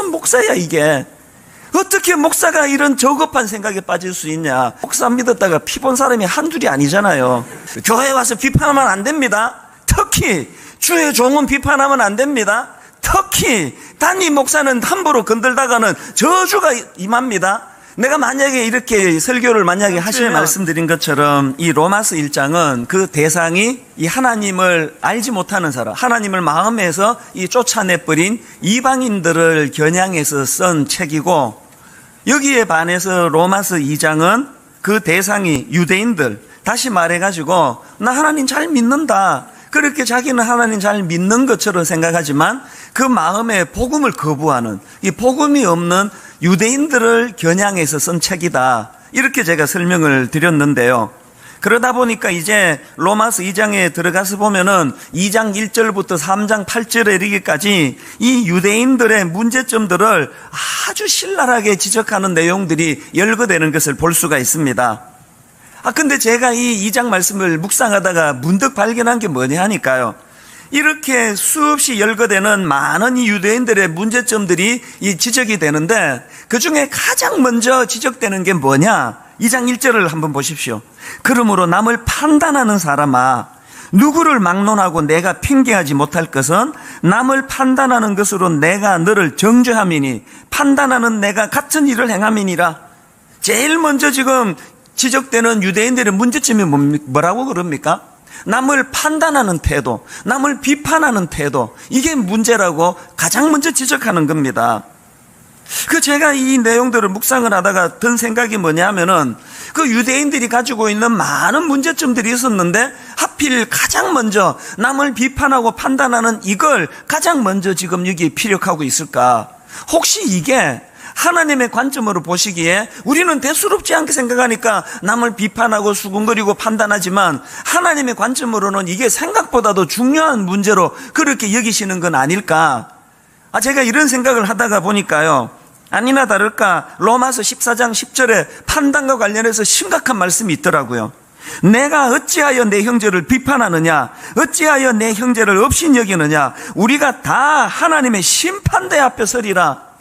무슨 목사야 이게? 어떻게 목사가 이런 저급한 생각에 빠질 수 있냐? 목사 믿었다가 피 본 사람이 한둘이 아니잖아요. 교회에 와서 비판하면 안 됩니다. 특히 주의 종은 비판하면 안 됩니다. 특히 담임 목사는 함부로 건들다가는 저주가 임합니다. 내가 만약에 이렇게 설교를 만약에 하시면 말씀드린 것처럼 이 로마서 1장은 그 대상이 이 하나님을 알지 못하는 사람, 하나님을 마음에서 이 쫓아내버린 이방인들을 겨냥해서 쓴 책이고, 여기에 반해서 로마서 2장은 그 대상이 유대인들, 다시 말해가지고 나 하나님 잘 믿는다, 그렇게 자기는 하나님 잘 믿는 것처럼 생각하지만 그 마음에 복음을 거부하는, 이 복음이 없는 유대인들을 겨냥해서 쓴 책이다, 이렇게 제가 설명을 드렸는데요. 그러다 보니까 이제 로마서 2장에 들어가서 보면은 2장 1절부터 3장 8절에 이르기까지 이 유대인들의 문제점들을 아주 신랄하게 지적하는 내용들이 열거되는 것을 볼 수가 있습니다. 근데 제가 이 2장 말씀을 묵상하다가 문득 발견한 게 뭐냐 하니까요, 이렇게 수없이 열거되는 많은 이 유대인들의 문제점들이 이 지적이 되는데 그 중에 가장 먼저 지적되는 게 뭐냐? 2장 1절을 한번 보십시오. 그러므로 남을 판단하는 사람아, 누구를 막론하고 내가 핑계하지 못할 것은 남을 판단하는 것으로 내가 너를 정죄함이니 판단하는 내가 같은 일을 행함이니라. 제일 먼저 지금 지적되는 유대인들의 문제점이 뭐라고 그럽니까? 남을 판단하는 태도, 남을 비판하는 태도, 이게 문제라고 가장 먼저 지적하는 겁니다. 제가 이 내용들을 묵상을 하다가 든 생각이 뭐냐 하면은 그 유대인들이 가지고 있는 많은 문제점들이 있었는데 하필 가장 먼저 남을 비판하고 판단하는 이걸 가장 먼저 지금 여기 피력하고 있을까? 혹시 이게 하나님의 관점으로 보시기에 우리는 대수롭지 않게 생각하니까 남을 비판하고 수군거리고 판단하지만 하나님의 관점으로는 이게 생각보다도 중요한 문제로 그렇게 여기시는 건 아닐까? 제가 이런 생각을 하다가 보니까요, 아니나 다를까 로마서 14장 10절에 판단과 관련해서 심각한 말씀이 있더라고요. 내가 어찌하여 내 형제를 비판하느냐, 어찌하여 내 형제를 업신여기느냐, 우리가 다 하나님의 심판대 앞에 서리라.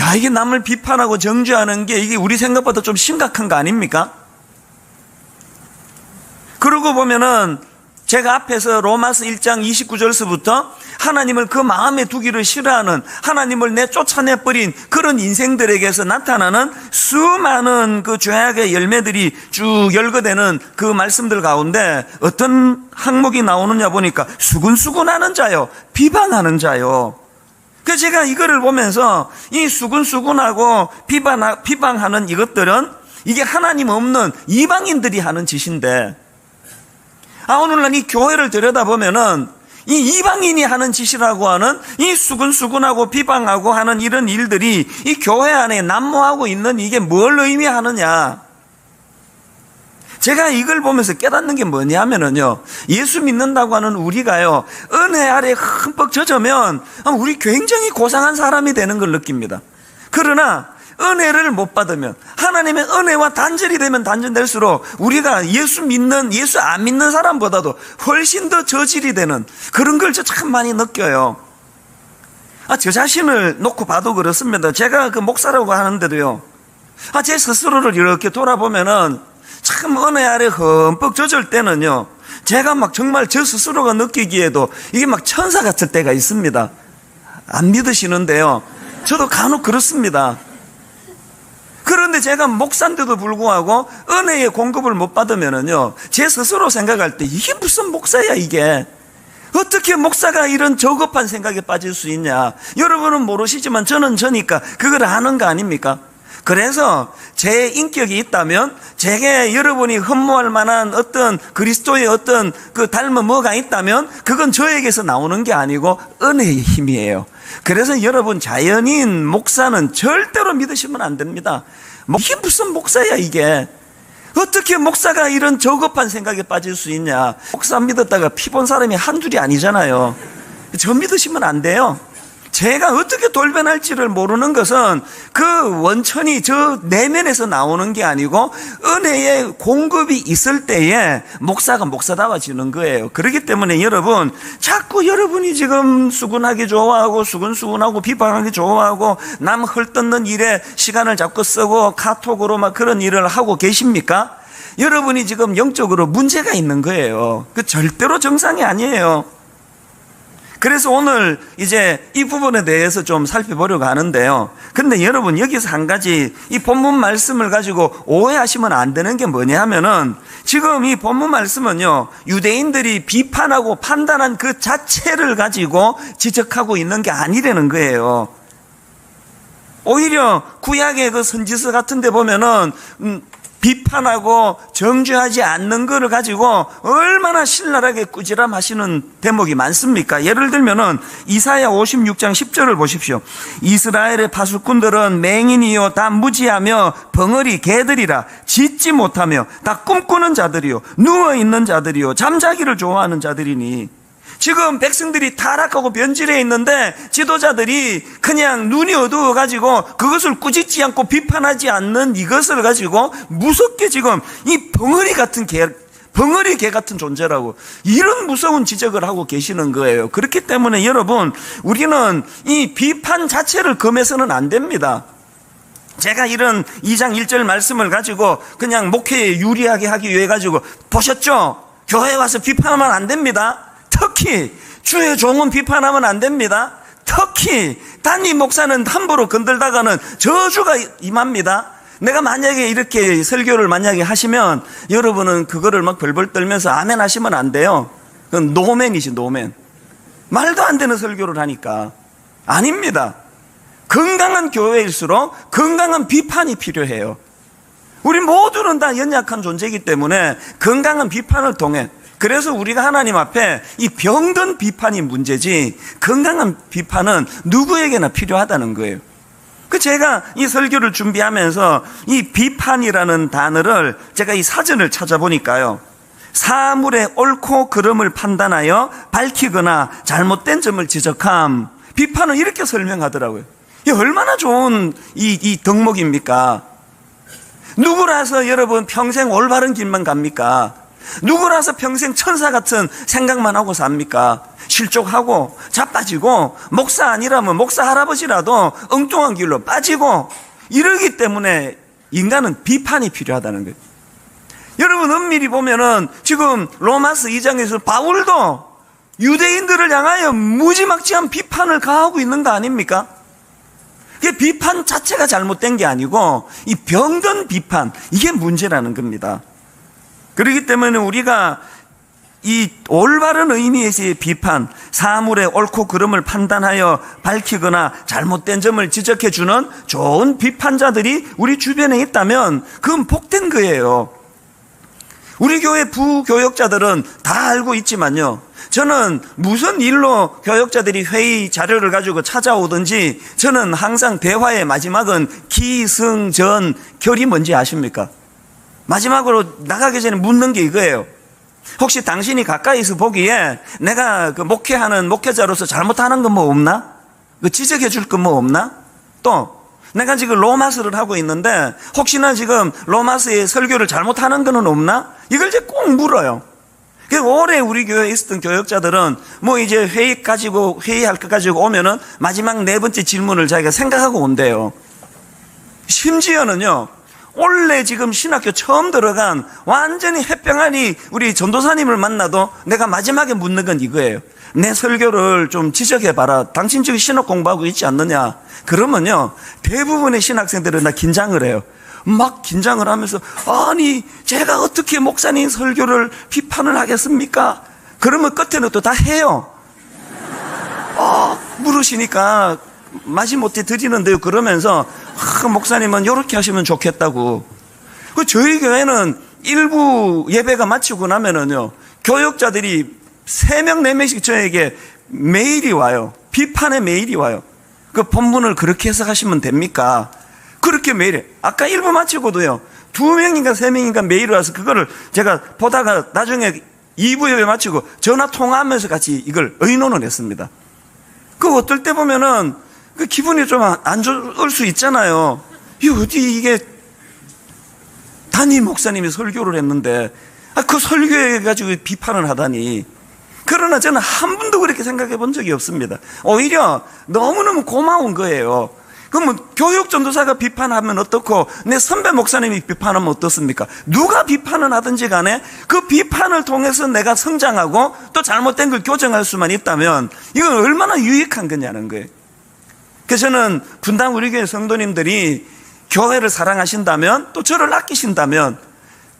야, 이게 남을 비판하고 정죄하는 게 이게 우리 생각보다 좀 심각한 거 아닙니까? 그러고 보면은 제가 앞에서 로마서 1장 29절서부터 하나님을 그 마음에 두기를 싫어하는, 하나님을 내쫓아내버린 그런 인생들에게서 나타나는 수많은 그 죄악의 열매들이 쭉 열거되는 그 말씀들 가운데 어떤 항목이 나오느냐 보니까 수군수군하는 자요, 비방하는 자요. 그래서 제가 이거를 보면서 이 수군수군하고 비방하는 이것들은 이게 하나님 없는 이방인들이 하는 짓인데, 오늘날 이 교회를 들여다보면은 이 이방인이 하는 짓이라고 하는 이 수군수군하고 비방하고 하는 이런 일들이 이 교회 안에 난무하고 있는 이게 뭘 의미하느냐? 제가 이걸 보면서 깨닫는 게 뭐냐면은요, 예수 믿는다고 하는 우리가요, 은혜 아래 흠뻑 젖으면 우리 굉장히 고상한 사람이 되는 걸 느낍니다. 그러나 은혜를 못 받으면, 하나님의 은혜와 단절이 되면 단절될수록 우리가 예수 안 믿는 사람보다도 훨씬 더 저질이 되는 그런 걸 참 많이 느껴요. 저 자신을 놓고 봐도 그렇습니다. 제가 그 목사라고 하는데도요, 제 스스로를 이렇게 돌아보면은 참 은혜 아래 흠뻑 젖을 때는요, 제가 막 정말 저 스스로가 느끼기에도 이게 막 천사 같을 때가 있습니다. 안 믿으시는데요, 저도 간혹 그렇습니다. 그런데 제가 목사인데도 불구하고 은혜의 공급을 못 받으면은요, 제 스스로 생각할 때 이게 무슨 목사야 이게? 어떻게 목사가 이런 저급한 생각에 빠질 수 있냐? 여러분은 모르시지만 저는 저니까 그걸 아는 거 아닙니까? 그래서 제 인격이 있다면, 제게 여러분이 흠모할 만한 어떤 그리스도의 어떤 그 닮은 뭐가 있다면 그건 저에게서 나오는 게 아니고 은혜의 힘이에요. 그래서 여러분, 자연인 목사는 절대로 믿으시면 안 됩니다. 이게 무슨 목사야 이게? 어떻게 목사가 이런 저급한 생각에 빠질 수 있냐? 목사 믿었다가 피 본 사람이 한둘이 아니잖아요. 저 믿으시면 안 돼요. 제가 어떻게 돌변할지를 모르는 것은 그 원천이 저 내면에서 나오는 게 아니고 은혜의 공급이 있을 때에 목사가 목사다워지는 거예요. 그렇기 때문에 여러분, 자꾸 여러분이 지금 수군하기 좋아하고 수군수군하고 비판하기 좋아하고 남 헐뜯는 일에 시간을 자꾸 쓰고 카톡으로 막 그런 일을 하고 계십니까? 여러분이 지금 영적으로 문제가 있는 거예요. 그 절대로 정상이 아니에요. 그래서 오늘 이제 이 부분에 대해서 좀 살펴보려고 하는데요. 근데 여러분, 여기서 한 가지 이 본문 말씀을 가지고 오해하시면 안 되는 게 뭐냐 하면은, 지금 이 본문 말씀은요, 유대인들이 비판하고 판단한 그 자체를 가지고 지적하고 있는 게 아니라는 거예요. 오히려 구약의 그 선지서 같은 데 보면은 비판하고 정죄하지 않는 것을 가지고 얼마나 신랄하게 꾸지람하시는 대목이 많습니까? 예를 들면은 이사야 56장 10절을 보십시오. 이스라엘의 파수꾼들은 맹인이요 다 무지하며 벙어리 개들이라, 짖지 못하며 다 꿈꾸는 자들이요 누워있는 자들이요 잠자기를 좋아하는 자들이니. 지금 백성들이 타락하고 변질해 있는데 지도자들이 그냥 눈이 어두워가지고 그것을 꾸짖지 않고 비판하지 않는 이것을 가지고 무섭게 지금 이 벙어리 개 같은 존재라고 이런 무서운 지적을 하고 계시는 거예요. 그렇기 때문에 여러분, 우리는 이 비판 자체를 금해서는 안 됩니다. 제가 이런 2장 1절 말씀을 가지고 그냥 목회에 유리하게 하기 위해 가지고, 보셨죠? 교회에 와서 비판하면 안 됩니다. 특히 주의 종은 비판하면 안 됩니다. 특히 담임 목사는 함부로 건들다가는 저주가 임합니다. 내가 만약에 이렇게 설교를 만약에 하시면 여러분은 그거를 막 벌벌 떨면서 아멘 하시면 안 돼요. 그건 노맨이지, 노맨. 말도 안 되는 설교를 하니까. 아닙니다. 건강한 교회일수록 건강한 비판이 필요해요. 우리 모두는 다 연약한 존재이기 때문에 건강한 비판을 통해, 그래서 우리가 하나님 앞에 이 병든 비판이 문제지 건강한 비판은 누구에게나 필요하다는 거예요. 제가 이 설교를 준비하면서 이 비판이라는 단어를 제가 이 사전을 찾아보니까요, 사물의 옳고 그름을 판단하여 밝히거나 잘못된 점을 지적함, 비판을 이렇게 설명하더라고요. 이 얼마나 좋은 이 덕목입니까? 누구라서 여러분 평생 올바른 길만 갑니까? 누구라서 평생 천사 같은 생각만 하고 삽니까? 실족하고 자빠지고, 목사 아니라면 목사 할아버지라도 엉뚱한 길로 빠지고, 이러기 때문에 인간은 비판이 필요하다는 거예요. 여러분, 엄밀히 보면은 지금 로마서 2장에서 바울도 유대인들을 향하여 무지막지한 비판을 가하고 있는 거 아닙니까? 그게 비판 자체가 잘못된 게 아니고 이 병든 비판, 이게 문제라는 겁니다. 그렇기 때문에 우리가 이 올바른 의미에서의 비판, 사물의 옳고 그름을 판단하여 밝히거나 잘못된 점을 지적해주는 좋은 비판자들이 우리 주변에 있다면 그건 복된 거예요. 우리 교회 부교역자들은 다 알고 있지만요, 저는 무슨 일로 교역자들이 회의 자료를 가지고 찾아오든지 저는 항상 대화의 마지막은 기승전 결이 뭔지 아십니까? 마지막으로 나가기 전에 묻는 게 이거예요. 혹시 당신이 가까이서 보기에 내가 그 목회하는 목회자로서 잘못하는 건 뭐 없나? 그 지적해 줄 건 뭐 없나? 또 내가 지금 로마서를 하고 있는데 혹시나 지금 로마서의 설교를 잘못하는 거는 없나? 이걸 이제 꼭 물어요. 올해 우리 교회에 있었던 교역자들은 뭐 이제 회의할 것 가지고 오면은 마지막 네 번째 질문을 자기가 생각하고 온대요. 심지어는요, 원래 지금 신학교 처음 들어간 완전히 햇병아리 우리 전도사님을 만나도 내가 마지막에 묻는 건 이거예요. 내 설교를 좀 지적해봐라. 당신 지금 신학 공부하고 있지 않느냐? 그러면요, 대부분의 신학생들은 나 긴장을 해요. 막 긴장을 하면서, 아니 제가 어떻게 목사님 설교를 비판을 하겠습니까? 그러면 끝에는 또 다 해요. 물으시니까 마지못해 드리는데요, 그러면서 목사님은 이렇게 하시면 좋겠다고. 저희 교회는 일부 예배가 마치고 나면은요, 교역자들이 3명 4명씩 저에게 메일이 와요. 비판의 메일이 와요. 그 본문을 그렇게 해석하시면 됩니까? 그렇게 메일에, 아까 1부 마치고도요, 2명인가 3명인가 메일이 와서 그거를 제가 보다가 나중에 2부 예배 마치고 전화 통화하면서 같이 이걸 의논을 했습니다. 그 어떨 때 보면은 그 기분이 좀 안 좋을 수 있잖아요. 이게 담임 목사님이 설교를 했는데 그 설교해 가지고 비판을 하다니. 그러나 저는 한 번도 그렇게 생각해 본 적이 없습니다. 오히려 너무너무 고마운 거예요. 그러면 교육 전도사가 비판하면 어떻고 내 선배 목사님이 비판하면 어떻습니까? 누가 비판을 하든지 간에 그 비판을 통해서 내가 성장하고 또 잘못된 걸 교정할 수만 있다면 이건 얼마나 유익한 거냐는 거예요. 그래서 저는 분당 우리 교회 성도님들이 교회를 사랑하신다면 또 저를 아끼신다면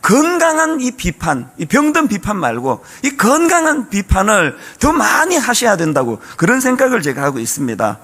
건강한 이 비판, 이 병든 비판 말고 이 건강한 비판을 더 많이 하셔야 된다고 그런 생각을 제가 하고 있습니다.